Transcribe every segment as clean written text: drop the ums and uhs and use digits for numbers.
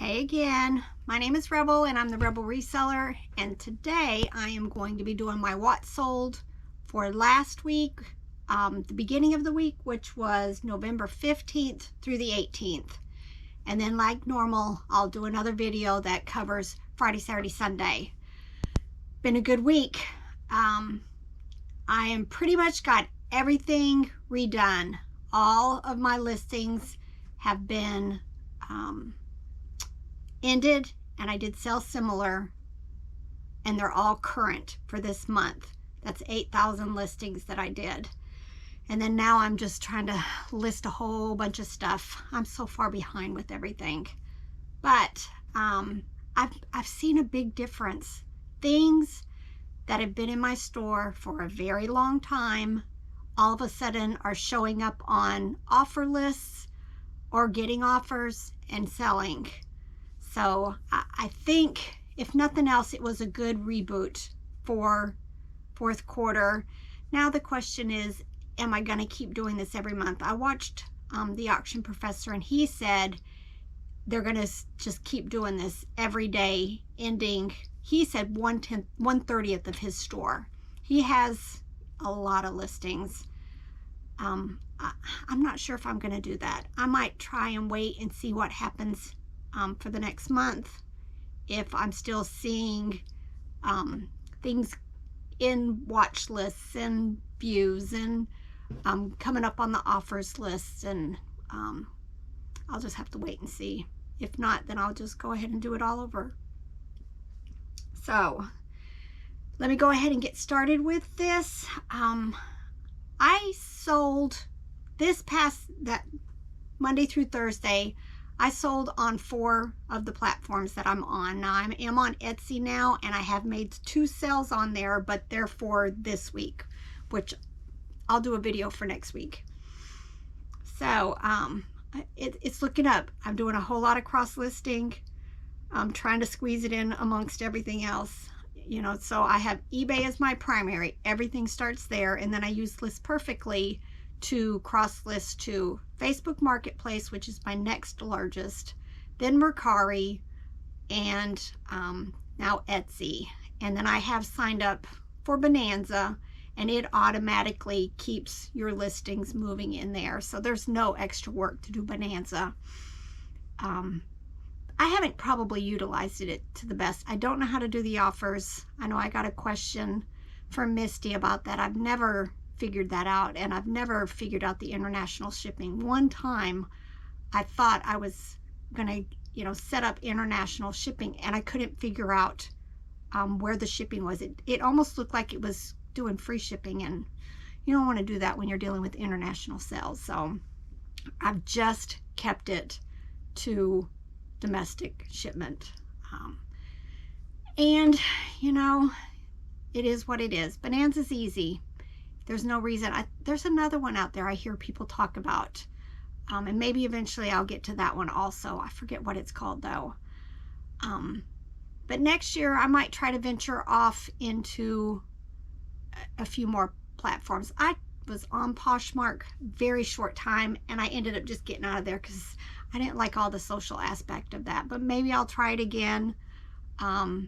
Hey again, my name is Rebel and I'm the Rebel Reseller, and today I am going to be doing my what sold for last week, the beginning of the week, which was November 15th through the 18th. And then like normal, I'll do another video that covers Friday, Saturday, Sunday. Been a good week. I am pretty much got everything redone. All of my listings have been ended, and I did sell similar, and they're all current for this month. That's 8,000 listings that I did. And then now I'm just trying to list a whole bunch of stuff. I'm so far behind with everything, but I've seen a big difference. Things that have been in my store for a very long time all of a sudden are showing up on offer lists or getting offers and selling. So I think, if nothing else, it was a good reboot for fourth quarter. Now the question is, am I going to keep doing this every month? I watched the Auction Professor, and he said they're going to just keep doing this every day, ending, he said 1/30th of his store. He has a lot of listings. I'm not sure if I'm going to do that. I might try and wait and see what happens for the next month, if I'm still seeing things in watch lists and views and coming up on the offers lists, and I'll just have to wait and see. If not, then I'll just go ahead and do it all over. So let me go ahead and get started with this. I sold that Monday through Thursday. I sold on 4 of the platforms that I'm on. Now I am on Etsy now, and I have made 2 sales on there, but they're for this week, which I'll do a video for next week. So it's looking up. I'm doing a whole lot of cross listing. I'm trying to squeeze it in amongst everything else. You know, so I have eBay as my primary. Everything starts there, and then I use List Perfectly to cross list to Facebook Marketplace, which is my next largest, then Mercari, and now Etsy. And then I have signed up for Bonanza, and it automatically keeps your listings moving in there, so there's no extra work to do Bonanza. I haven't probably utilized it to the best. I don't know how to do the offers. I know I got a question from Misty about that. I've never figured that out, and I've never figured out the international shipping. One time I thought I was gonna, set up international shipping, and I couldn't figure out where the shipping was. It almost looked like it was doing free shipping, and you don't want to do that when you're dealing with international sales. So I've just kept it to domestic shipment, and it is what it is. Bonanza's easy. There's no reason. There's another one out there I hear people talk about, and maybe eventually I'll get to that one also. I forget what it's called though. But next year I might try to venture off into a few more platforms. I was on Poshmark very short time, and I ended up just getting out of there because I didn't like all the social aspect of that. But maybe I'll try it again. Now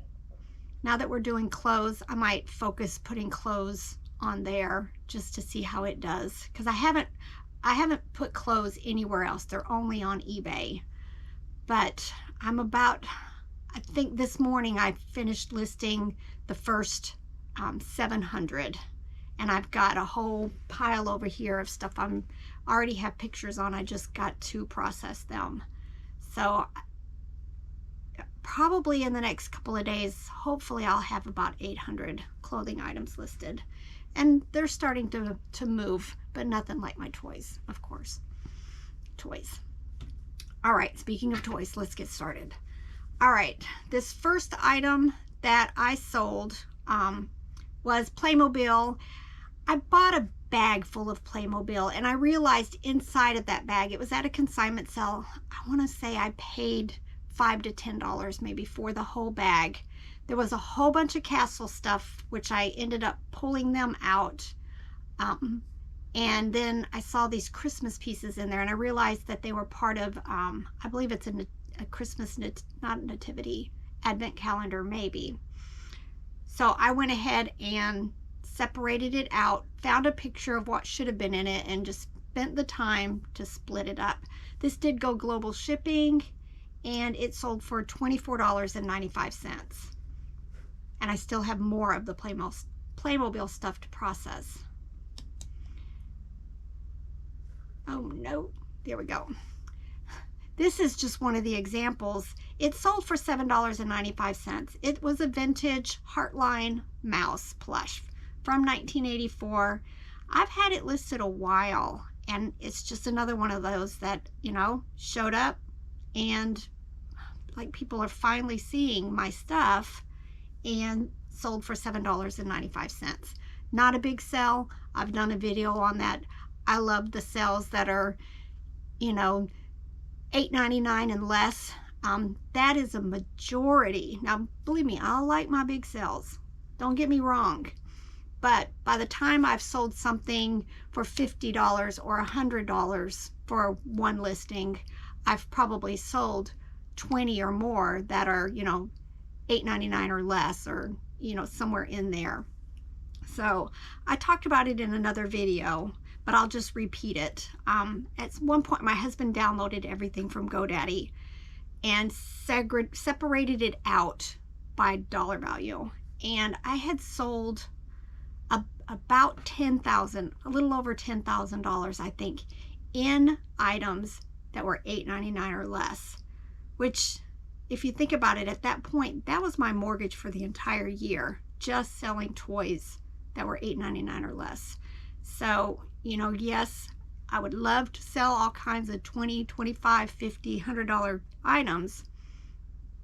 that we're doing clothes, I might focus putting clothes on there just to see how it does, because I haven't put clothes anywhere else. They're only on eBay. But I think this morning I finished listing the first 700, and I've got a whole pile over here of stuff I already have pictures on. I just got to process them. So probably in the next couple of days, hopefully I'll have about 800 clothing items listed. And they're starting to move, but nothing like my toys, of course. Toys. All right, speaking of toys, let's get started. All right, this first item that I sold was Playmobil. I bought a bag full of Playmobil, and I realized inside of that bag, it was at a consignment sale. I want to say I paid $5 to $10 maybe for the whole bag. There was a whole bunch of castle stuff, which I ended up pulling them out. And then I saw these Christmas pieces in there, and I realized that they were part of, I believe it's a Christmas, not nativity, advent calendar maybe. So I went ahead and separated it out, found a picture of what should have been in it, and just spent the time to split it up. This did go global shipping, and it sold for $24.95. And I still have more of the Playmobil stuff to process. Oh no, there we go. This is just one of the examples. It sold for $7.95. It was a vintage Heartline mouse plush from 1984. I've had it listed a while, and it's just another one of those that, you know, showed up, and like people are finally seeing my stuff, and sold for $7.95. Not a big sale. I've done a video on that. I love the sales that are, you know, $8.99 and less. That is a majority. Now, believe me, I like my big sales. Don't get me wrong. But by the time I've sold something for $50 or $100 for one listing, I've probably sold 20 or more that are, you know, $8.99 or less, or, you know, somewhere in there. So I talked about it in another video, but I'll just repeat it. At one point, my husband downloaded everything from GoDaddy and separated it out by dollar value. And I had sold about $10,000, a little over $10,000, I think, in items that were $8.99 or less, which, if you think about it, at that point, that was my mortgage for the entire year, just selling toys that were $8.99 or less. So, you know, yes, I would love to sell all kinds of $20, $25, $50, $100 items,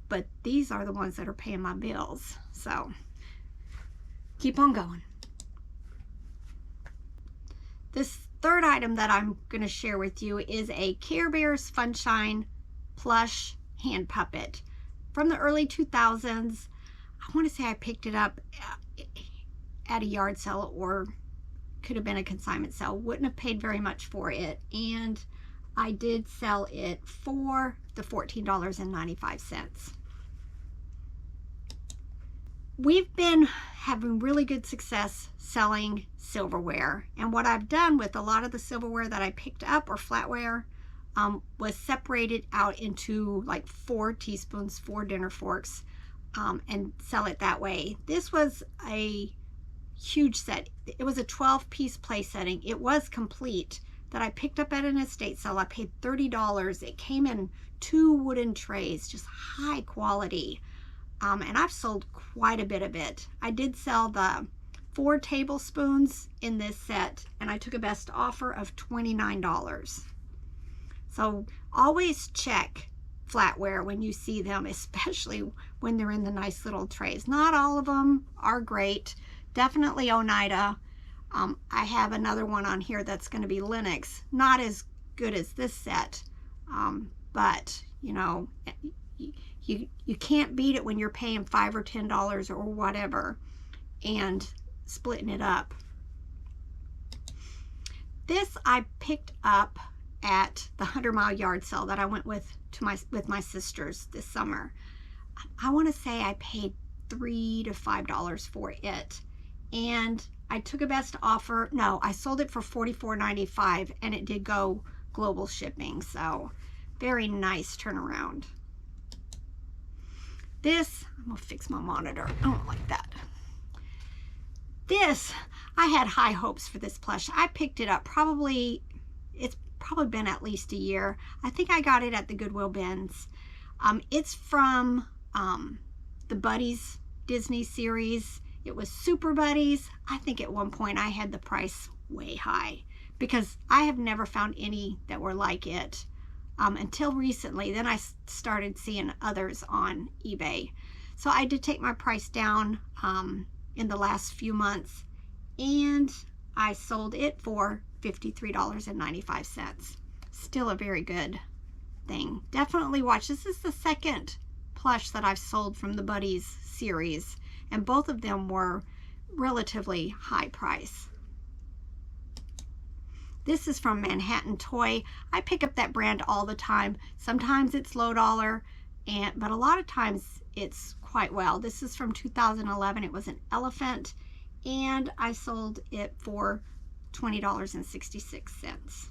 but these are the ones that are paying my bills. So keep on going. This third item that I'm going to share with you is a Care Bears Funshine plush hand puppet from the early 2000s. I want to say I picked it up at a yard sale, or could have been a consignment sale. Wouldn't have paid very much for it, and I did sell it for the $14.95. We've been having really good success selling silverware, and what I've done with a lot of the silverware that I picked up, or flatware, was separated out into like 4 teaspoons, 4 dinner forks, and sell it that way. This was a huge set. It was a 12-piece place setting. It was complete, that I picked up at an estate sale. I paid $30. It came in 2 wooden trays, just high quality. And I've sold quite a bit of it. I did sell the 4 tablespoons in this set, and I took a best offer of $29. So always check flatware when you see them, especially when they're in the nice little trays. Not all of them are great. Definitely Oneida. I have another one on here that's going to be Linux. Not as good as this set, but you know, you can't beat it when you're paying $5 or $10 or whatever and splitting it up. This I picked up at the 100-mile yard sale that I went with my sisters this summer. I want to say I paid $3 to $5 for it, and I took a best offer. No, I sold it for $44.95, and it did go global shipping, so very nice turnaround. This, I'm gonna fix my monitor. I don't like that. This, I had high hopes for this plush. I picked it up it's probably been at least a year. I think I got it at the Goodwill bins. It's from the Buddies Disney series. It was Super Buddies. I think at one point I had the price way high because I have never found any that were like it until recently. Then I started seeing others on eBay. So I did take my price down in the last few months, and I sold it for $53.95. Still a very good thing. Definitely watch. This is the second plush that I've sold from the Buddies series, and both of them were relatively high price. This is from Manhattan Toy. I pick up that brand all the time. Sometimes it's low dollar, but a lot of times it's quite well. This is from 2011. It was an elephant, and I sold it for $20.66.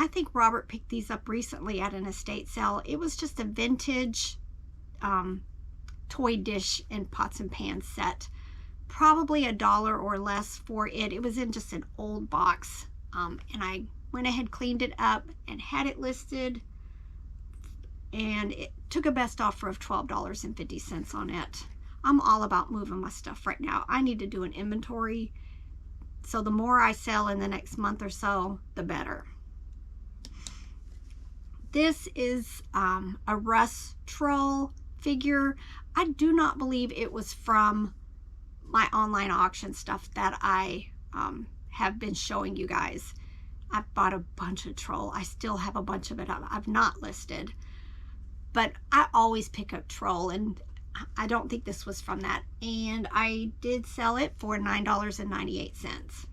I think Robert picked these up recently at an estate sale. It was just a vintage toy dish and pots and pans set. Probably $1 or less for it. It was in just an old box, and I went ahead, cleaned it up, and had it listed, and it took a best offer of $12.50 on it. I'm all about moving my stuff right now. I need to do an inventory, so the more I sell in the next month or so, the better. This is a Russ troll figure. I do not believe it was from my online auction stuff that I have been showing you guys. I've bought a bunch of troll. I still have a bunch of it I've not listed, but I always pick up troll, and I don't think this was from that. And I did sell it for $9.98.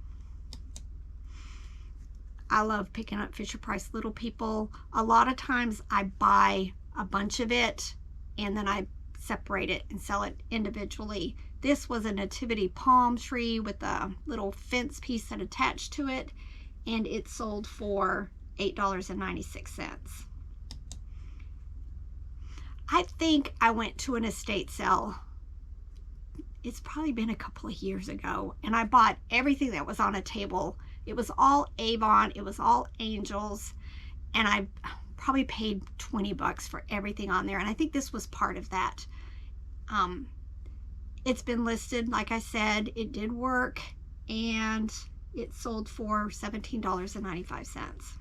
I love picking up Fisher-Price Little People. A lot of times I buy a bunch of it and then I separate it and sell it individually. This was a nativity palm tree with a little fence piece that attached to it, and it sold for $8.96. I think I went to an estate sale. It's probably been a couple of years ago, and I bought everything that was on a table. It was all Avon, it was all Angels, and I probably paid $20 for everything on there, and I think this was part of that. It's been listed, like I said, it did work, and it sold for $17.95.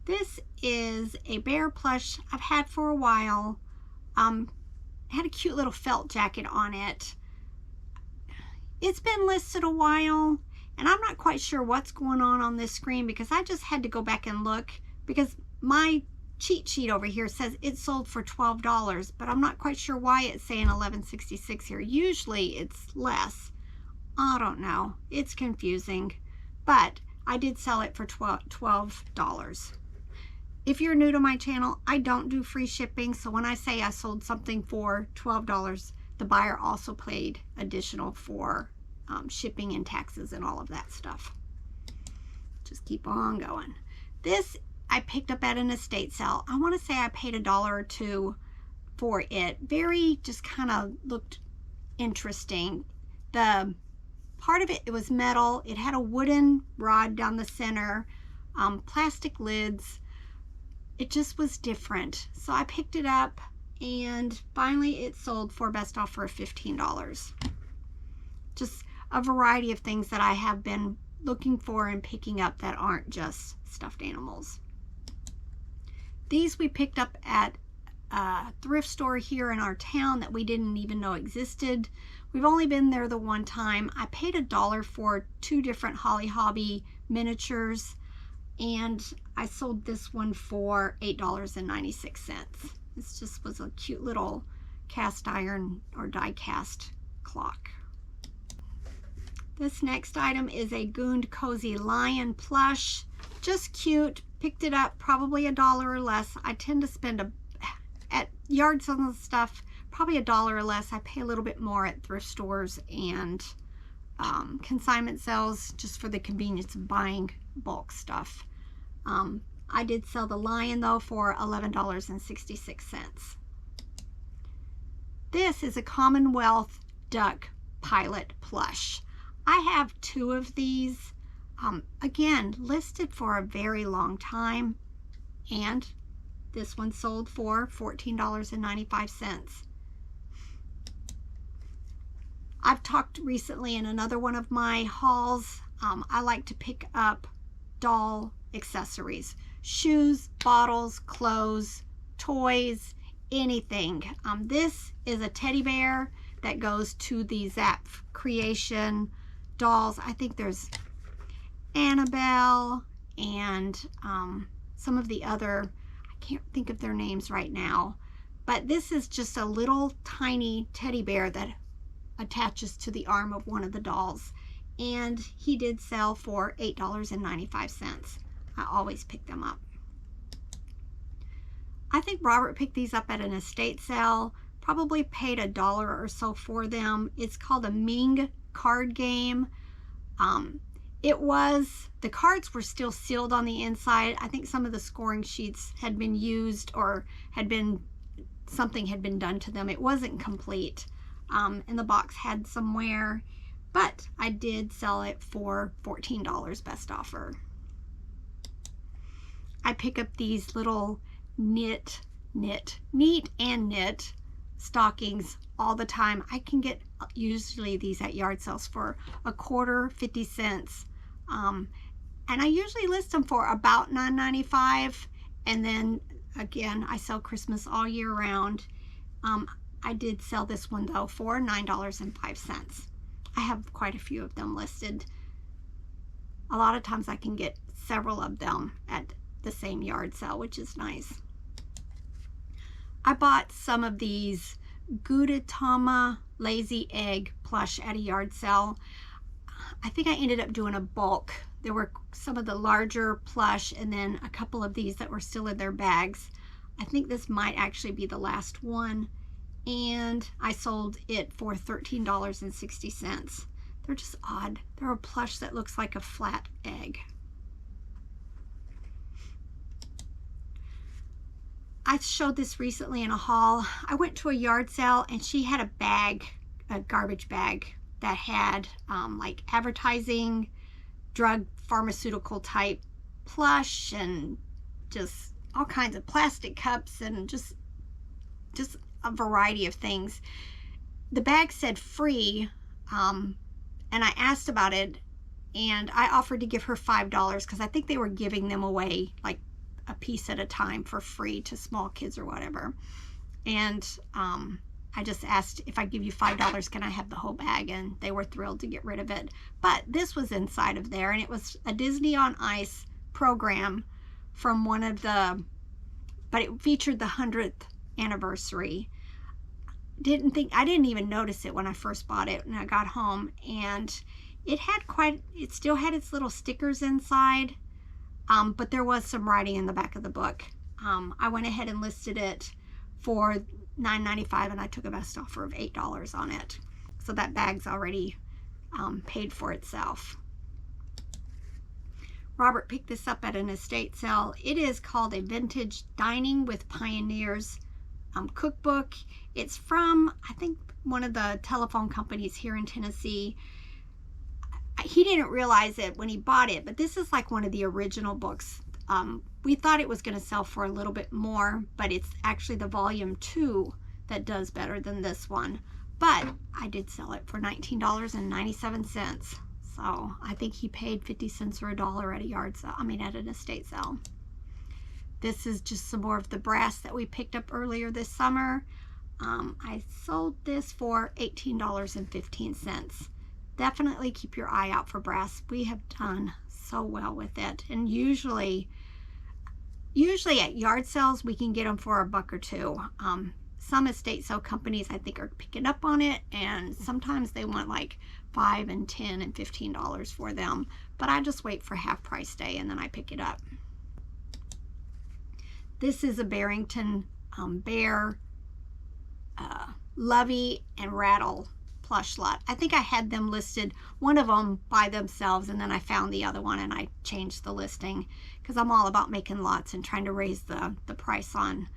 This is a bear plush I've had for a while. Had a cute little felt jacket on it. It's been listed a while, and I'm not quite sure what's going on this screen, because I just had to go back and look, because my cheat sheet over here says it sold for $12, but I'm not quite sure why it's saying $11.66 here. Usually it's less. I don't know. It's confusing, but I did sell it for $12. If you're new to my channel, I don't do free shipping, so when I say I sold something for $12, the buyer also paid additional for shipping and taxes and all of that stuff. Just keep on going. This I picked up at an estate sale. I want to say I paid $1 or $2 for it. Very, just kind of looked interesting. The part of it, it was metal. It had a wooden rod down the center, plastic lids. It just was different. So I picked it up, and finally it sold for best offer of $15. Just a variety of things that I have been looking for and picking up that aren't just stuffed animals. These we picked up at a thrift store here in our town that we didn't even know existed. We've only been there the one time. I paid $1 for 2 different Holly Hobby miniatures, and I sold this one for $8.96. This just was a cute little cast iron or die cast clock. This next item is a Gonz Cozy Lion plush. Just cute. Picked it up probably $1 or less. I tend to spend at yard sales stuff probably $1 or less. I pay a little bit more at thrift stores and consignment sales just for the convenience of buying bulk stuff. I did sell the lion though for $11.66. This is a Commonwealth duck pilot plush. I have 2 of these. Again, listed for a very long time, and this one sold for $14.95. I've talked recently in another one of my hauls. I like to pick up doll accessories, shoes, bottles, clothes, toys, anything. This is a teddy bear that goes to the Zap Creation dolls. I think there's Annabelle and some of the other, I can't think of their names right now, but this is just a little tiny teddy bear that attaches to the arm of one of the dolls, and he did sell for $8.95. I always pick them up. I think Robert picked these up at an estate sale, probably paid $1 or so for them. It's called a Ming card game. The cards were still sealed on the inside. I think some of the scoring sheets had been used, or something had been done to them. It wasn't complete. And the box had some wear, but I did sell it for $14 best offer. I pick up these little neat and knit stockings all the time. I can get usually these at yard sales for $0.25, 50 cents. And I usually list them for about $9.95. And then again, I sell Christmas all year round. I did sell this one though for $9.05. I have quite a few of them listed. A lot of times I can get several of them at the same yard sale, which is nice. I bought some of these Gudetama Lazy Egg plush at a yard sale. I think I ended up doing a bulk. There were some of the larger plush and then a couple of these that were still in their bags. I think this might actually be the last one, and I sold it for $13.60. They're just odd. They're a plush that looks like a flat egg. I showed this recently in a haul. I went to a yard sale and she had a bag, a garbage bag that had like advertising, drug, pharmaceutical type plush, and just all kinds of plastic cups and just a variety of things. The bag said free, and I asked about it, and I offered to give her $5 because I think they were giving them away like a piece at a time for free to small kids or whatever. And I just asked, if I give you $5, can I have the whole bag? And they were thrilled to get rid of it. But this was inside of there, and it was a Disney on Ice program from one of the, but it featured the 100th anniversary. I didn't even notice it when I first bought it, and I got home, and it still had its little stickers inside. But there was some writing in the back of the book. I went ahead and listed it for $9.95, and I took a best offer of $8 on it. So that bag's already paid for itself. Robert picked this up at an estate sale. It is called a Vintage Dining with Pioneers cookbook. It's from, I think, one of the telephone companies here in Tennessee. He didn't realize it when he bought it, but this is like one of the original books. We thought it was going to sell for a little bit more, but it's actually the volume 2 that does better than this one. But I did sell it for $19.97. So I think he paid 50 cents or $1 at a yard sale, at an estate sale. This is just some more of the brass that we picked up earlier this summer. I sold this for $18.15. Definitely keep your eye out for brass. We have done so well with it, and usually at yard sales we can get them for $1 or $2. Some estate sale companies I think are picking up on it, and sometimes they want like $5 and $10 and $15 for them, but I just wait for half price day and then I pick it up. This is a Barrington Bear Lovey and Rattle plush lot. I think I had them listed, one of them by themselves, and then I found the other one and I changed the listing because I'm all about making lots and trying to raise the price on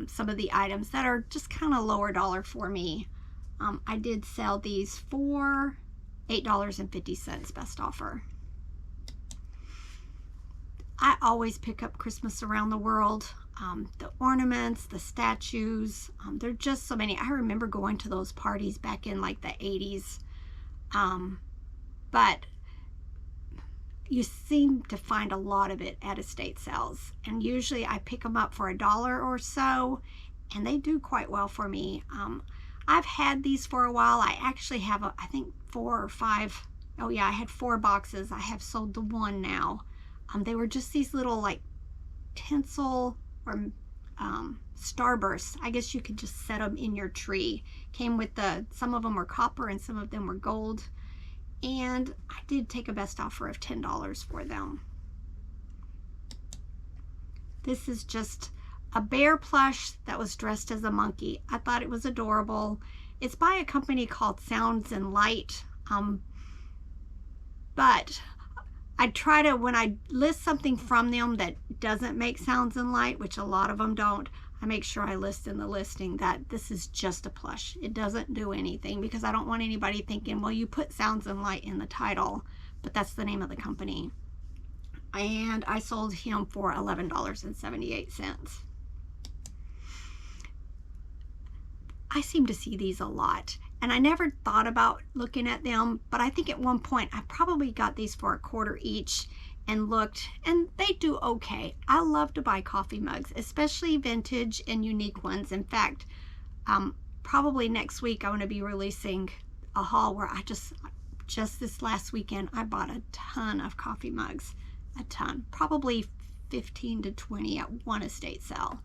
some of the items that are just kind of lower dollar for me. I did sell these for $8.50 best offer. I always pick up Christmas around the world. The ornaments, the statues, there are just so many. I remember going to those parties back in like the 80s. But you seem to find a lot of it at estate sales. And usually I pick them up for $1 or so, and they do quite well for me. I've had these for a while. I actually have, I think 4 or 5. Oh yeah, I had 4 boxes. I have sold the one now. They were just these little like tinsel or starbursts. I guess you could just set them in your tree. Came with some of them were copper and some of them were gold. and I did take a best offer of $10 for them. This is just a bear plush that was dressed as a monkey. I thought it was adorable. It's by a company called Sounds and Light, but I try to, when I list something from them that doesn't make Sounds and Light, which a lot of them don't, I make sure I list in the listing that this is just a plush. It doesn't do anything, because I don't want anybody thinking, well, you put Sounds and Light in the title, but that's the name of the company. And I sold him for $11.78. I seem to see these a lot, and I never thought about looking at them, but I think at one point I probably got these for $1 each and looked, and they do okay. I love to buy coffee mugs, especially vintage and unique ones. In fact, probably next week I'm going to be releasing a haul where I just this last weekend I bought a ton of coffee mugs, a ton, probably 15 to 20 at one estate sale.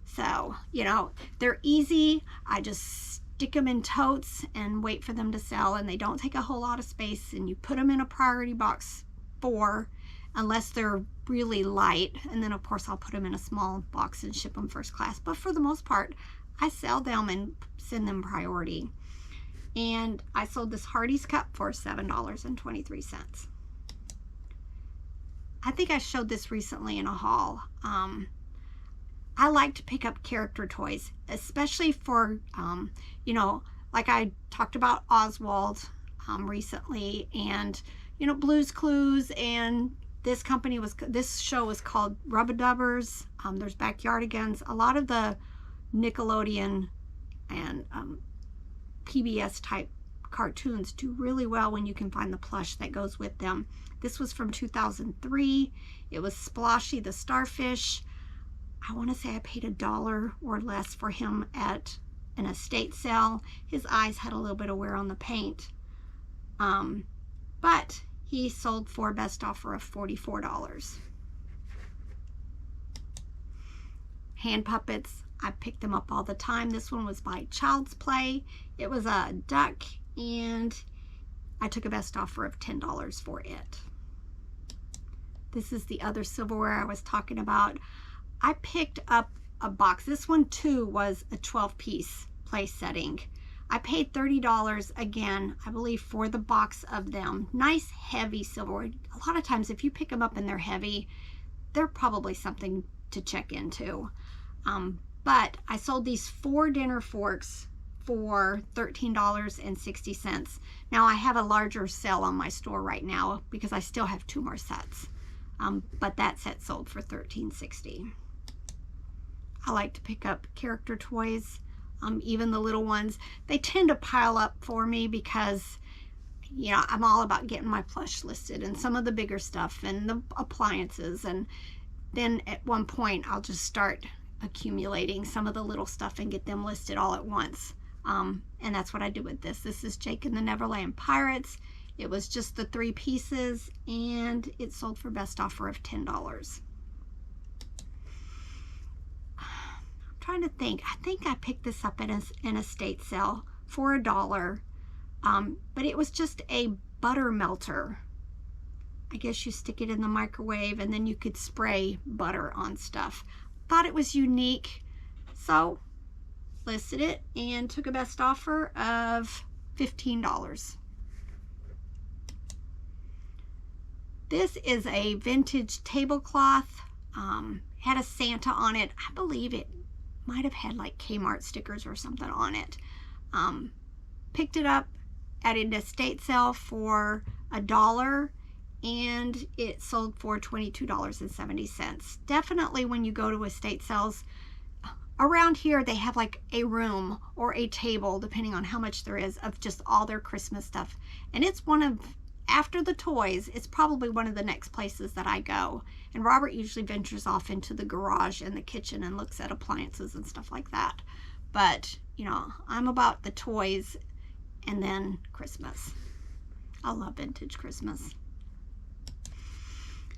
So, you know, they're easy. I just stick them in totes and wait for them to sell, and they don't take a whole lot of space, and you put them in a priority box 4 unless they're really light, and then of course I'll put them in a small box and ship them first class. But for the most part, I sell them and send them priority. And I sold this Hardee's cup for $7.23. I think I showed this recently in a haul. I like to pick up character toys, especially for, you know, like I talked about Oswald recently, and, you know, Blue's Clues, and this show was called Rub-a-Dubbers. There's Backyardigans. A lot of the Nickelodeon and PBS type cartoons do really well when you can find the plush that goes with them. This was from 2003. It was Sploshy the Starfish. I want to say I paid $1 or less for him at an estate sale. His eyes had a little bit of wear on the paint, but he sold for a best offer of $44. Hand puppets, I pick them up all the time. This one was by Child's Play. It was a duck, and I took a best offer of $10 for it. This is the other silverware I was talking about. I picked up a box. This one too was a 12-piece place setting. I paid $30 again, I believe, for the box of them. Nice heavy silverware. A lot of times if you pick them up and they're heavy, they're probably something to check into. But I sold these 4 dinner forks for $13.60. Now I have a larger sale on my store right now because I still have 2 more sets. But that set sold for $13.60. I like to pick up character toys, even the little ones. They tend to pile up for me because, you know, I'm all about getting my plush listed and some of the bigger stuff and the appliances, and then at one point I'll just start accumulating some of the little stuff and get them listed all at once. And that's what I do with this. This is Jake and the Neverland Pirates. It was just the 3 pieces, and it sold for best offer of $10. Trying to think. I think I picked this up at an estate sale for $1, but it was just a butter melter. I guess you stick it in the microwave and then you could spray butter on stuff. Thought it was unique, so listed it and took a best offer of $15. This is a vintage tablecloth. Had a Santa on it. I believe it might have had like Kmart stickers or something on it. Picked it up at an estate sale for $1, and it sold for $22.70. Definitely when you go to estate sales around here, they have like a room or a table, depending on how much there is, of just all their Christmas stuff. And it's one of, after the toys, it's probably one of the next places that I go. And Robert usually ventures off into the garage and the kitchen and looks at appliances and stuff like that. But, you know, I'm about the toys and then Christmas. I love vintage Christmas.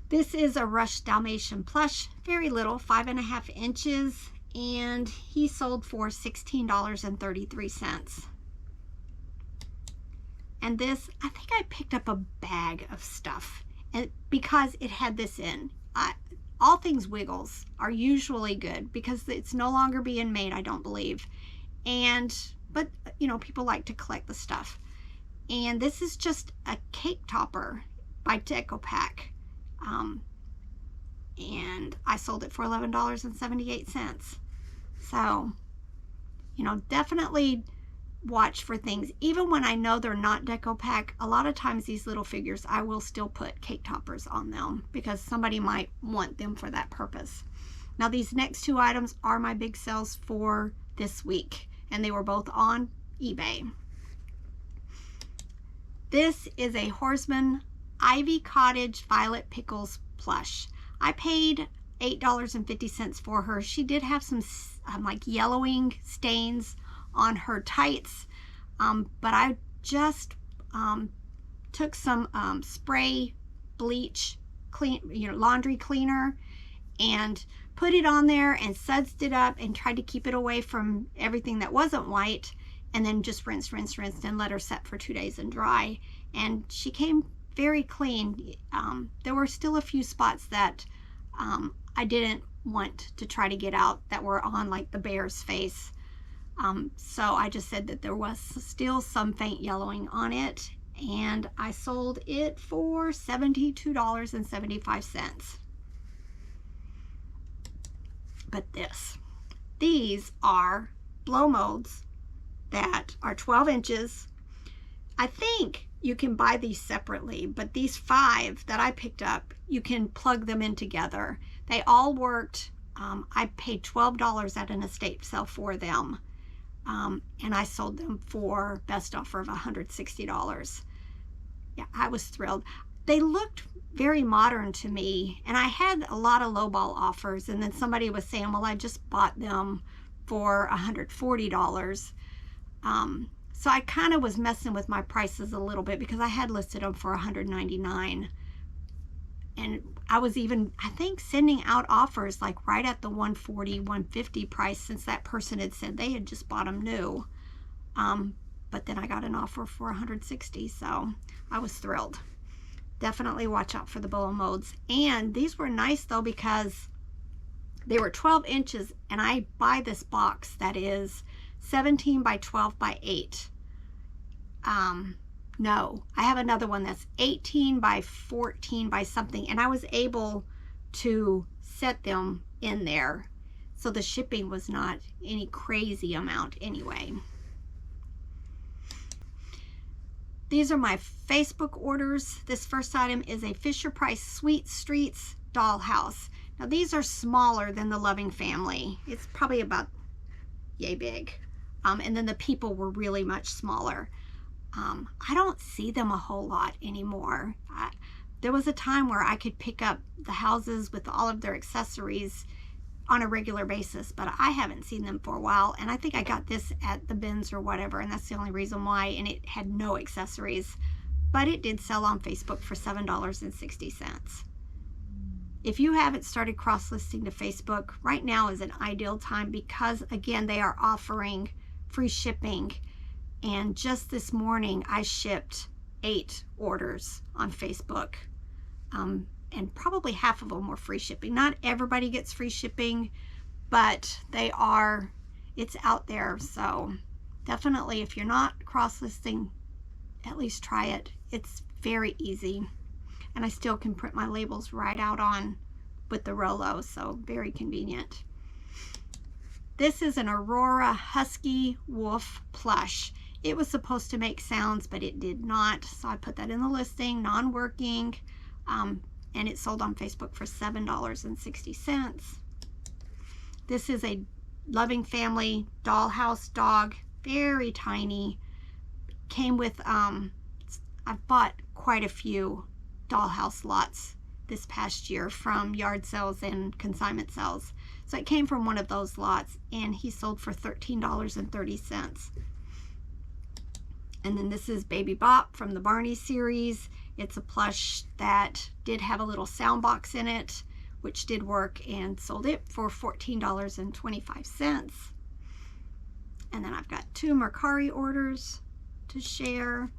This is a Rush Dalmatian plush, very little, 5.5 inches, and he sold for $16.33. And this, I think I picked up a bag of stuff, and because it had this in. All things Wiggles are usually good because it's no longer being made, I don't believe. But you know, people like to collect the stuff. And this is just a cake topper by Decopack. And I sold it for $11.78. So, you know, definitely watch for things. Even when I know they're not Decopack, a lot of times these little figures, I will still put cake toppers on them because somebody might want them for that purpose. Now, these next two items are my big sales for this week, and they were both on eBay. This is a Horseman Ivy Cottage Violet Pickles plush. I paid $8.50 for her. She did have some like yellowing stains on her tights, but I just took some spray bleach laundry cleaner and put it on there and sudsed it up and tried to keep it away from everything that wasn't white, and then just rinsed and let her set for 2 days and dry, and she came very clean. There were still a few spots that I didn't want to try to get out that were on like the bear's face. So I just said that there was still some faint yellowing on it, and I sold it for $72.75. But these are blow molds that are 12 inches. I think you can buy these separately, but these 5 that I picked up, you can plug them in together. They all worked. I paid $12 at an estate sale for them. And I sold them for best offer of $160. Yeah, I was thrilled. They looked very modern to me, and I had a lot of lowball offers, and then somebody was saying, well, I just bought them for $140. So I kind of was messing with my prices a little bit because I had listed them for $199. And I was even, I think, sending out offers like right at the $140, $150 price, since that person had said they had just bought them new. But then I got an offer for $160, so I was thrilled. Definitely watch out for the blow molds. And these were nice though because they were 12 inches, and I buy this box that is 17 by 12 by 8. No, I have another one that's 18 by 14 by something, and I was able to set them in there, so the shipping was not any crazy amount anyway. These are my Facebook orders. This first item is a Fisher-Price Sweet Streets Dollhouse. Now these are smaller than the Loving Family. It's probably about yay big. And then the people were really much smaller. I don't see them a whole lot anymore. There was a time where I could pick up the houses with all of their accessories on a regular basis, but I haven't seen them for a while, and I think I got this at the bins or whatever, and that's the only reason why, and it had no accessories, but it did sell on Facebook for $7.60. If you haven't started cross-listing to Facebook, right now is an ideal time because, again, they are offering free shipping. And just this morning, I shipped 8 orders on Facebook. And probably half of them were free shipping. Not everybody gets free shipping, but it's out there. So definitely, if you're not cross-listing, at least try it. It's very easy. And I still can print my labels right out on with the Rolo, so very convenient. This is an Aurora Husky Wolf plush. It was supposed to make sounds, but it did not, so I put that in the listing, non-working, and it sold on Facebook for $7.60. This is a Loving Family Dollhouse dog, very tiny. Came with, I've bought quite a few Dollhouse lots this past year from yard sales and consignment sales. So it came from one of those lots, and he sold for $13.30. And then this is Baby Bop from the Barney series. It's a plush that did have a little sound box in it, which did work, and sold it for $14.25. And then I've got 2 Mercari orders to share.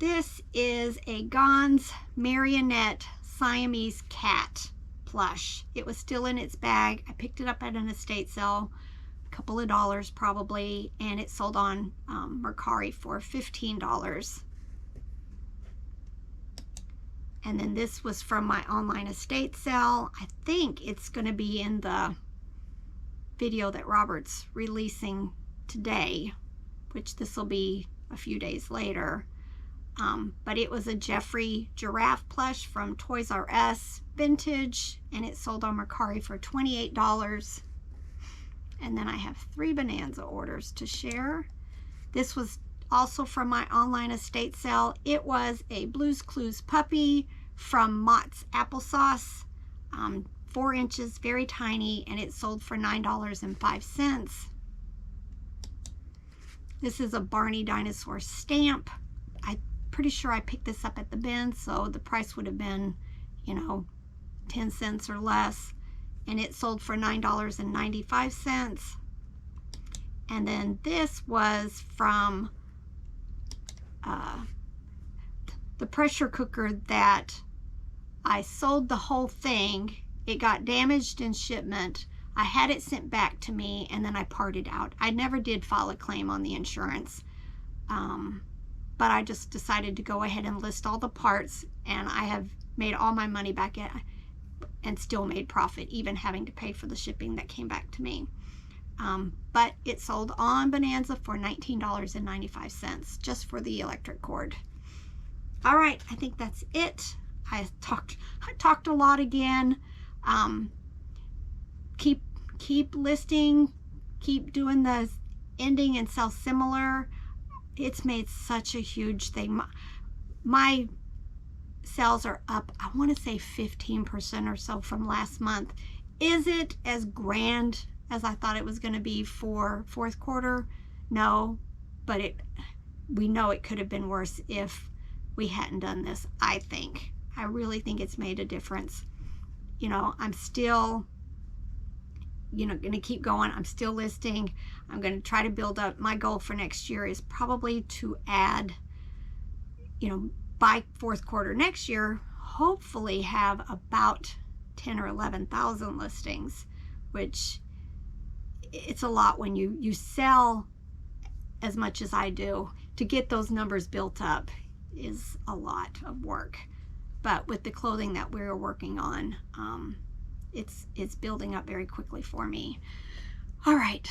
This is a Gonz Marionette Siamese cat plush. It was still in its bag. I picked it up at an estate sale, a couple of dollars probably, and it sold on Mercari for $15. And then this was from my online estate sale. I think it's going to be in the video that Robert's releasing today, which this will be a few days later. But it was a Jeffrey giraffe plush from Toys R Us vintage, and it sold on Mercari for $28. And then I have 3 Bonanza orders to share. This was also from my online estate sale. It was a Blue's Clues puppy from Mott's Applesauce, 4 inches, very tiny, and it sold for $9.05. This is a Barney dinosaur stamp. I'm pretty sure I picked this up at the bin, so the price would have been, you know, 10 cents or less, and it sold for $9.95. And then this was from the pressure cooker that I sold the whole thing. It got damaged in shipment. I had it sent back to me, and then I parted out. I never did file a claim on the insurance, but I just decided to go ahead and list all the parts, and I have made all my money back and still made profit, even having to pay for the shipping that came back to me. But it sold on Bonanza for $19.95 just for the electric cord. All right, I think that's it. I talked a lot again. Keep listing, keep doing the ending and sell similar. It's made such a huge thing. My sales are up, I want to say 15% or so from last month. Is it as grand as I thought it was going to be for fourth quarter? No, but we know it could have been worse if we hadn't done this. I really think it's made a difference. You know, I'm still, you know, going to keep going. I'm still listing. I'm going to try to build up. My goal for next year is probably to add, you know, by fourth quarter next year, hopefully have about 10 or 11,000 listings, which it's a lot when you sell as much as I do. To get those numbers built up is a lot of work. But with the clothing that we're working on, it's building up very quickly for me. All right,